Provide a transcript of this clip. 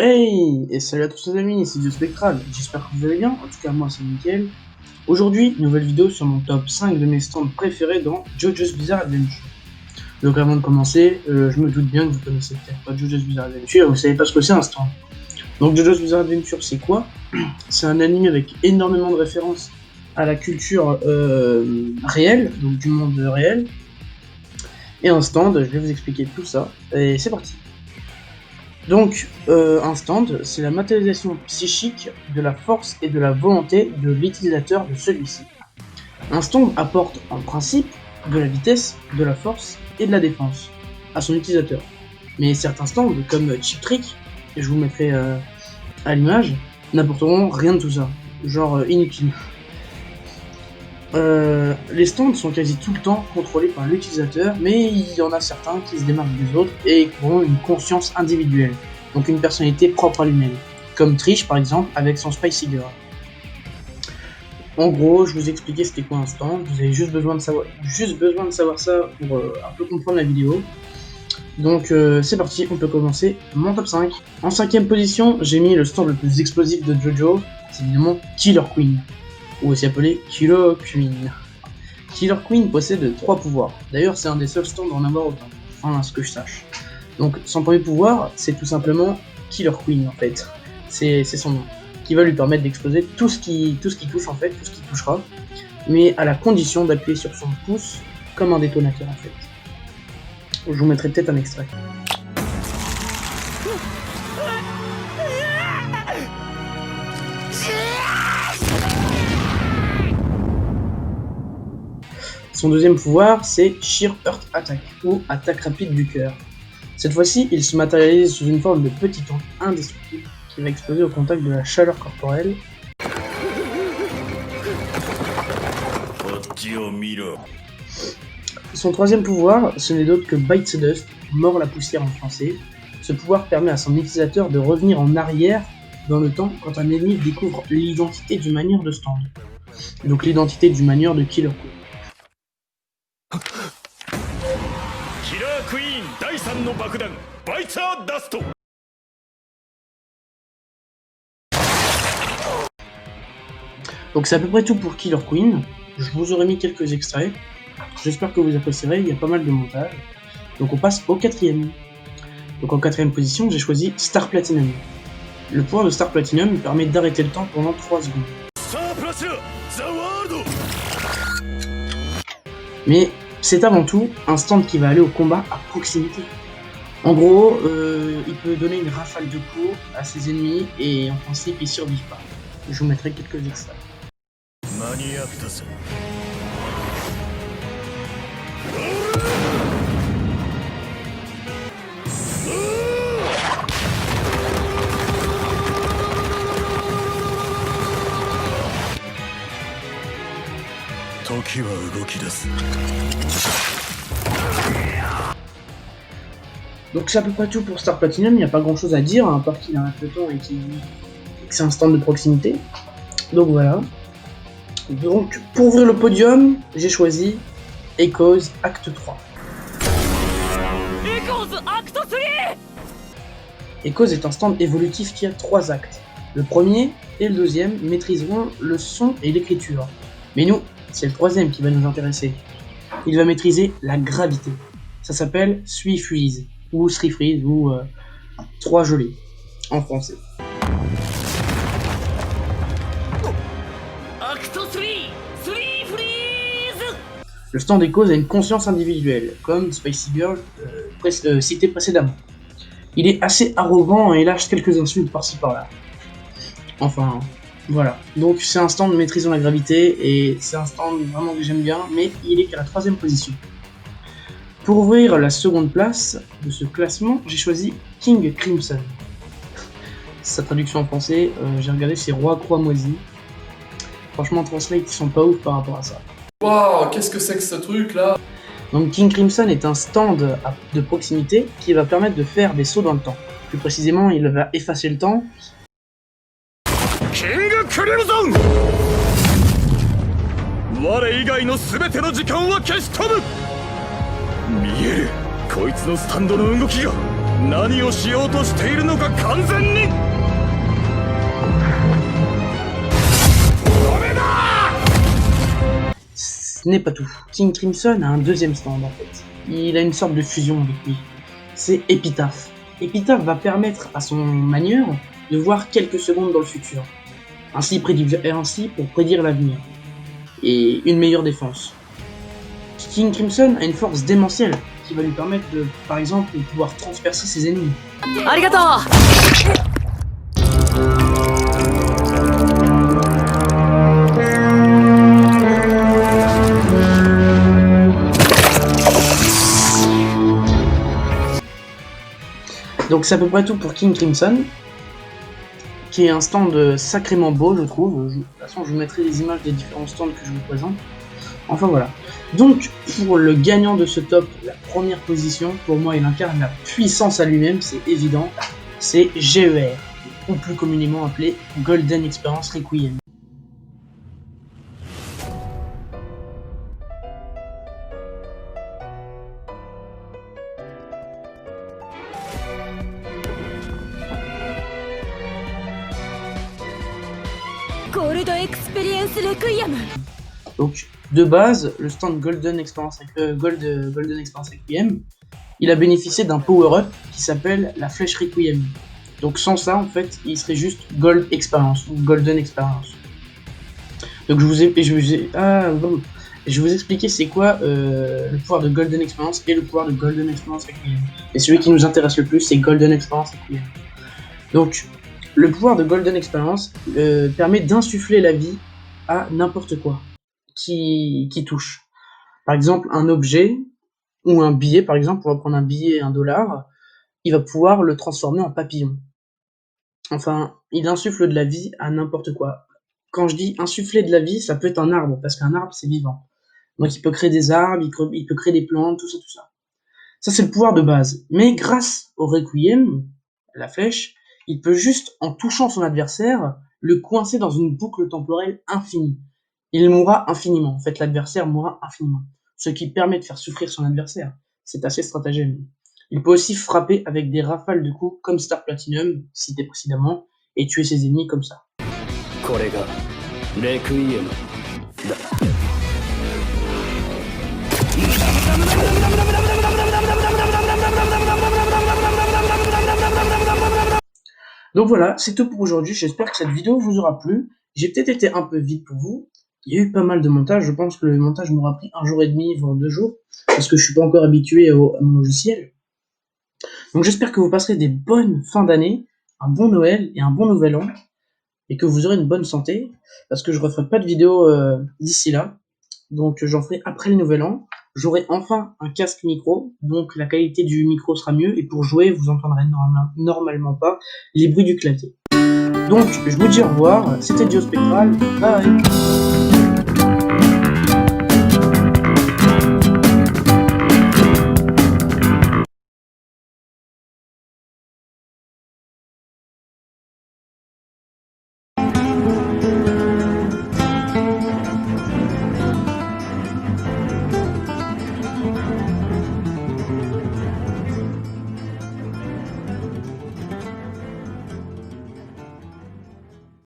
Hey! Et salut à tous les amis, c'est Dieu Spectral, j'espère que vous allez bien, en tout cas moi c'est nickel. Aujourd'hui, nouvelle vidéo sur mon top 5 de mes stands préférés dans JoJo's Bizarre Adventure. Donc avant de commencer, je me doute bien que vous connaissez peut-être pas JoJo's Bizarre Adventure et vous savez pas ce que c'est un stand. Donc JoJo's Bizarre Adventure c'est quoi? C'est un anime avec énormément de références à la culture réelle, donc du monde réel. Et un stand, je vais vous expliquer tout ça, et c'est parti. Donc, un stand, c'est la matérialisation psychique de la force et de la volonté de l'utilisateur de celui-ci. Un stand apporte en principe de la vitesse, de la force et de la défense à son utilisateur. Mais certains stands, comme Cheap Trick, que je vous mettrai à l'image, n'apporteront rien de tout ça, genre inutile. Les stands sont quasi tout le temps contrôlés par l'utilisateur, mais il y en a certains qui se démarquent des autres et qui ont une conscience individuelle, donc une personnalité propre à lui-même, comme Trish par exemple avec son Spicy Girl. En gros, je vous ai expliqué c'était quoi un stand, vous avez juste besoin de savoir ça pour un peu comprendre la vidéo. Donc c'est parti, on peut commencer mon top 5. En 5ème position, j'ai mis le stand le plus explosif de JoJo, c'est évidemment Killer Queen, ou aussi appelé Killer Queen. Killer Queen possède 3 pouvoirs. D'ailleurs, c'est un des seuls stands d'en avoir autant, enfin, à ce que je sache. Donc, son premier pouvoir, c'est tout simplement Killer Queen, en fait. C'est son nom. Qui va lui permettre d'exploser tout ce qui touche, en fait, tout ce qui touchera. Mais à la condition d'appuyer sur son pouce comme un détonateur, en fait. Je vous mettrai peut-être un extrait. Son deuxième pouvoir, c'est Sheer Heart Attack, ou attaque rapide du cœur. Cette fois-ci, il se matérialise sous une forme de petit onde indestructible qui va exploser au contact de la chaleur corporelle. Son troisième pouvoir, ce n'est d'autre que Bite the Dust, mord la poussière en français. Ce pouvoir permet à son utilisateur de revenir en arrière dans le temps quand un ennemi découvre l'identité du manieur de stand. Donc l'identité du manieur de Killer Queen. Donc c'est à peu près tout pour Killer Queen. Je vous aurais mis quelques extraits. J'espère que vous apprécierez, il y a pas mal de montage. Donc on passe au 4ème. Donc en 4ème position, j'ai choisi Star Platinum. Le pouvoir de Star Platinum permet d'arrêter le temps pendant 3 secondes. Mais c'est avant tout un stand qui va aller au combat à proximité. En gros, il peut donner une rafale de coups à ses ennemis et en principe ils survivent pas. Je vous mettrai quelques extraits. Donc c'est à peu près tout pour Star Platinum, il n'y a pas grand chose à dire, à part qu'il arrête le temps et que c'est un stand de proximité. Donc voilà. Donc pour ouvrir le podium, j'ai choisi Echoes Acte 3. Echoes est un stand évolutif qui a 3 actes. Le premier et le deuxième maîtriseront le son et l'écriture. Mais nous, c'est le troisième qui va nous intéresser. Il va maîtriser la gravité. Ça s'appelle Three Freeze, ou Three Freeze, ou 3 gelées, en français. Le stand Echoes a une conscience individuelle, comme Spicy Girl cité précédemment. Il est assez arrogant et lâche quelques insultes par-ci par-là. Enfin, voilà. Donc c'est un stand maîtrisant la gravité et c'est un stand vraiment que j'aime bien, mais il est qu'à la 3ème position. Pour ouvrir la seconde place de ce classement, j'ai choisi King Crimson. Sa traduction en français, j'ai regardé, c'est Roi Croix Moisi. Franchement, Translate, ils sont pas ouf par rapport à ça. Waouh, qu'est-ce que c'est que ce truc là? Donc King Crimson est un stand de proximité qui va permettre de faire des sauts dans le temps. Plus précisément, il va effacer le temps. King Crimson! 何をしようとしているのか完全に。Ce n'est pas tout. King Crimson a un deuxième stand en fait. Il a une sorte de fusion avec lui. C'est Epitaph. Epitaph va permettre à son manieur de voir quelques secondes dans le futur. Ainsi pour prédire l'avenir. Et une meilleure défense. King Crimson a une force démentielle qui va lui permettre de, par exemple, de pouvoir transpercer ses ennemis. Arigato! Donc c'est à peu près tout pour King Crimson, qui est un stand sacrément beau je trouve. De toute façon je vous mettrai les images des différents stands que je vous présente. Enfin voilà. Donc pour le gagnant de ce top, la première position, pour moi il incarne la puissance à lui-même, c'est évident, c'est GER, ou plus communément appelé Golden Experience Requiem. Gold Experience Requiem. Donc de base, le stand Golden Experience Requiem, il a bénéficié d'un power-up qui s'appelle la flèche Requiem. Donc sans ça, en fait, il serait juste Gold Experience ou Golden Experience. Donc je vais vous expliquer c'est quoi le pouvoir de Golden Experience et le pouvoir de Golden Experience Requiem. Et celui qui nous intéresse le plus, c'est Golden Experience Requiem. Donc le pouvoir de Golden Experience permet d'insuffler la vie à n'importe quoi qui touche. Par exemple, un objet ou un billet, par exemple, on va prendre un billet $1, il va pouvoir le transformer en papillon. Enfin, il insuffle de la vie à n'importe quoi. Quand je dis insuffler de la vie, ça peut être un arbre, parce qu'un arbre, c'est vivant. Donc il peut créer des arbres, il peut créer des plantes, tout ça. Ça, c'est le pouvoir de base. Mais grâce au Requiem, la flèche, il peut juste, en touchant son adversaire, le coincer dans une boucle temporelle infinie. Il mourra infiniment. En fait, l'adversaire mourra infiniment. Ce qui permet de faire souffrir son adversaire. C'est assez stratagème. Il peut aussi frapper avec des rafales de coups comme Star Platinum, cité précédemment, et tuer ses ennemis comme ça. Donc voilà, c'est tout pour aujourd'hui. J'espère que cette vidéo vous aura plu. J'ai peut-être été un peu vite pour vous. Il y a eu pas mal de montage. Je pense que le montage m'aura pris 1 jour et demi, voire 2 jours, parce que je suis pas encore habitué à mon logiciel. Donc j'espère que vous passerez des bonnes fins d'année, un bon Noël et un bon Nouvel An, et que vous aurez une bonne santé, parce que je referai pas de vidéo d'ici là. Donc j'en ferai après le Nouvel An. J'aurai enfin un casque micro, donc la qualité du micro sera mieux, et pour jouer, vous entendrez normalement pas les bruits du clavier. Donc je vous dis au revoir, c'était Dio Spectral, bye.